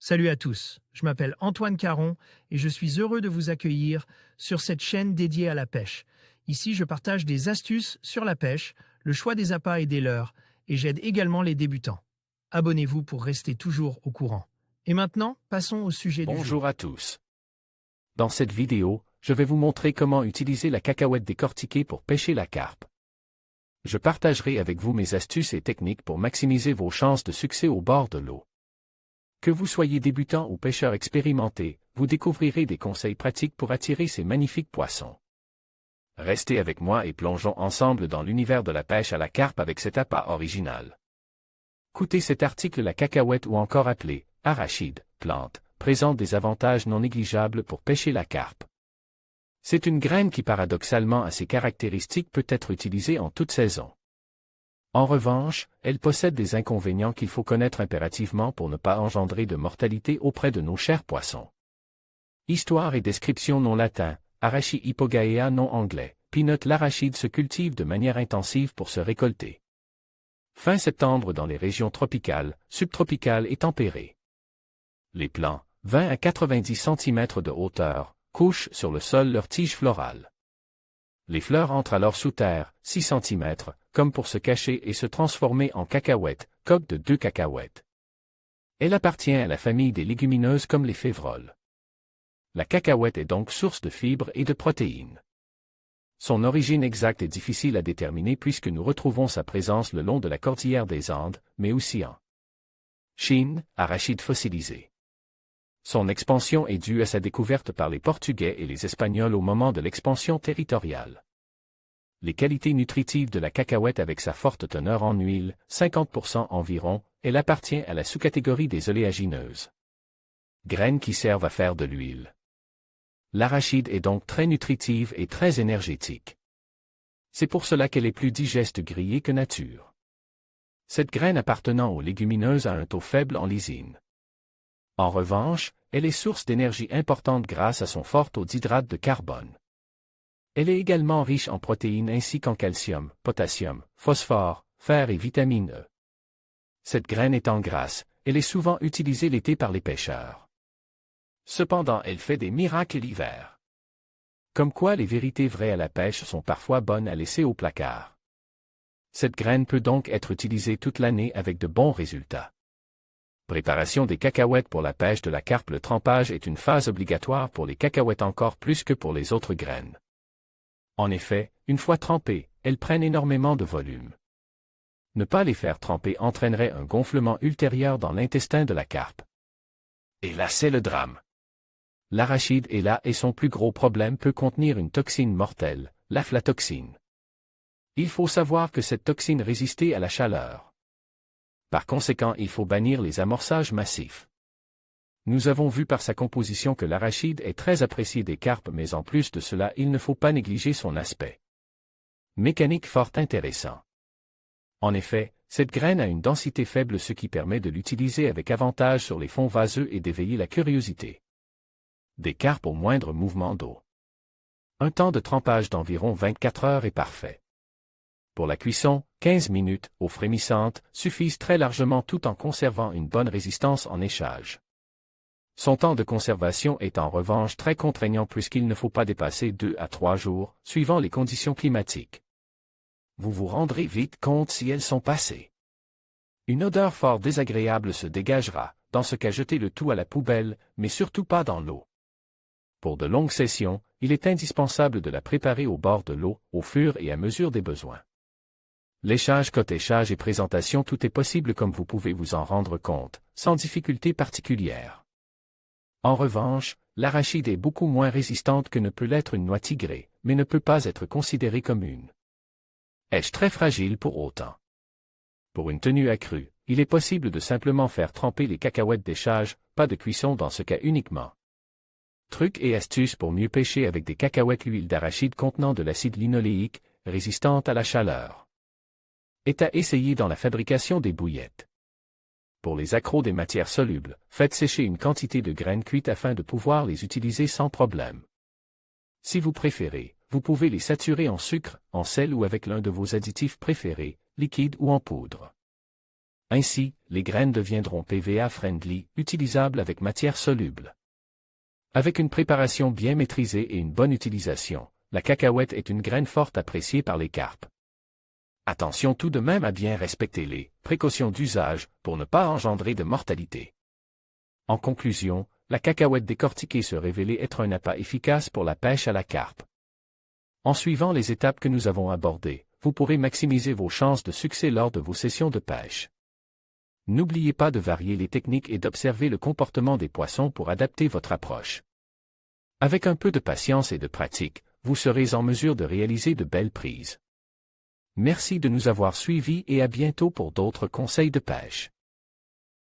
Salut à tous, je m'appelle Antoine Caron et je suis heureux de vous accueillir sur cette chaîne dédiée à la pêche. Ici, je partage des astuces sur la pêche, le choix des appâts et des leurres, et j'aide également les débutants. Abonnez-vous pour rester toujours au courant. Et maintenant, passons au sujet du jour. Bonjour à tous. Dans cette vidéo, je vais vous montrer comment utiliser la cacahuète décortiquée pour pêcher la carpe. Je partagerai avec vous mes astuces et techniques pour maximiser vos chances de succès au bord de l'eau. Que vous soyez débutant ou pêcheur expérimenté, vous découvrirez des conseils pratiques pour attirer ces magnifiques poissons. Restez avec moi et plongeons ensemble dans l'univers de la pêche à la carpe avec cet appât original. Écoutez cet article. La cacahuète, ou encore appelée arachide, plante, présente des avantages non négligeables pour pêcher la carpe. C'est une graine qui, paradoxalement à ses caractéristiques, peut être utilisée en toute saison. En revanche, elle possède des inconvénients qu'il faut connaître impérativement pour ne pas engendrer de mortalité auprès de nos chers poissons. Histoire et description. Nom latin, Arachi hypogaea. Nom anglais, peanut. L'arachide se cultive de manière intensive pour se récolter. Fin septembre dans les régions tropicales, subtropicales et tempérées. Les plants, 20 à 90 cm de hauteur, couchent sur le sol leurs tiges florales. Les fleurs entrent alors sous terre, 6 cm, comme pour se cacher et se transformer en cacahuètes, coque de 2 cacahuètes. Elle appartient à la famille des légumineuses comme les févroles. La cacahuète est donc source de fibres et de protéines. Son origine exacte est difficile à déterminer puisque nous retrouvons sa présence le long de la cordillère des Andes, mais aussi en Chine, arachide fossilisé. Son expansion est due à sa découverte par les Portugais et les Espagnols au moment de l'expansion territoriale. Les qualités nutritives de la cacahuète avec sa forte teneur en huile, 50% environ, elle appartient à la sous-catégorie des oléagineuses. Graines qui servent à faire de l'huile. L'arachide est donc très nutritive et très énergétique. C'est pour cela qu'elle est plus digeste grillée que nature. Cette graine appartenant aux légumineuses a un taux faible en lysine. En revanche, elle est source d'énergie importante grâce à son fort taux d'hydrate de carbone. Elle est également riche en protéines ainsi qu'en calcium, potassium, phosphore, fer et vitamine E. Cette graine étant grasse, elle est souvent utilisée l'été par les pêcheurs. Cependant, elle fait des miracles l'hiver. Comme quoi les vérités vraies à la pêche sont parfois bonnes à laisser au placard. Cette graine peut donc être utilisée toute l'année avec de bons résultats. Préparation des cacahuètes pour la pêche de la carpe. Le trempage est une phase obligatoire pour les cacahuètes encore plus que pour les autres graines. En effet, une fois trempées, elles prennent énormément de volume. Ne pas les faire tremper entraînerait un gonflement ultérieur dans l'intestin de la carpe. Et là c'est le drame. L'arachide est là et son plus gros problème peut contenir une toxine mortelle, l'aflatoxine. Il faut savoir que cette toxine résiste à la chaleur. Par conséquent, il faut bannir les amorçages massifs. Nous avons vu par sa composition que l'arachide est très apprécié des carpes, mais en plus de cela, il ne faut pas négliger son aspect mécanique fort intéressant. En effet, cette graine a une densité faible, ce qui permet de l'utiliser avec avantage sur les fonds vaseux et d'éveiller la curiosité des carpes au moindre mouvement d'eau. Un temps de trempage d'environ 24 heures est parfait. Pour la cuisson, 15 minutes, eau frémissante, suffisent très largement tout en conservant une bonne résistance en échage. Son temps de conservation est en revanche très contraignant puisqu'il ne faut pas dépasser 2 à 3 jours, suivant les conditions climatiques. Vous vous rendrez vite compte si elles sont passées. Une odeur fort désagréable se dégagera, dans ce cas jetez le tout à la poubelle, mais surtout pas dans l'eau. Pour de longues sessions, il est indispensable de la préparer au bord de l'eau, au fur et à mesure des besoins. Léchage, cotéchage et présentation, tout est possible comme vous pouvez vous en rendre compte, sans difficulté particulière. En revanche, l'arachide est beaucoup moins résistante que ne peut l'être une noix tigrée, mais ne peut pas être considérée comme une Est-ce très fragile pour autant? Pour une tenue accrue, il est possible de simplement faire tremper les cacahuètes d'échage, pas de cuisson dans ce cas uniquement. Trucs et astuces pour mieux pêcher avec des cacahuètes. L'huile d'arachide contenant de l'acide linoléique, résistante à la chaleur, est à essayer dans la fabrication des bouillettes. Pour les accros des matières solubles, faites sécher une quantité de graines cuites afin de pouvoir les utiliser sans problème. Si vous préférez, vous pouvez les saturer en sucre, en sel ou avec l'un de vos additifs préférés, liquide ou en poudre. Ainsi, les graines deviendront PVA-friendly, utilisables avec matière soluble. Avec une préparation bien maîtrisée et une bonne utilisation, la cacahuète est une graine forte appréciée par les carpes. Attention tout de même à bien respecter les précautions d'usage pour ne pas engendrer de mortalité. En conclusion, la cacahuète décortiquée se révélait être un appât efficace pour la pêche à la carpe. En suivant les étapes que nous avons abordées, vous pourrez maximiser vos chances de succès lors de vos sessions de pêche. N'oubliez pas de varier les techniques et d'observer le comportement des poissons pour adapter votre approche. Avec un peu de patience et de pratique, vous serez en mesure de réaliser de belles prises. Merci de nous avoir suivis et à bientôt pour d'autres conseils de pêche.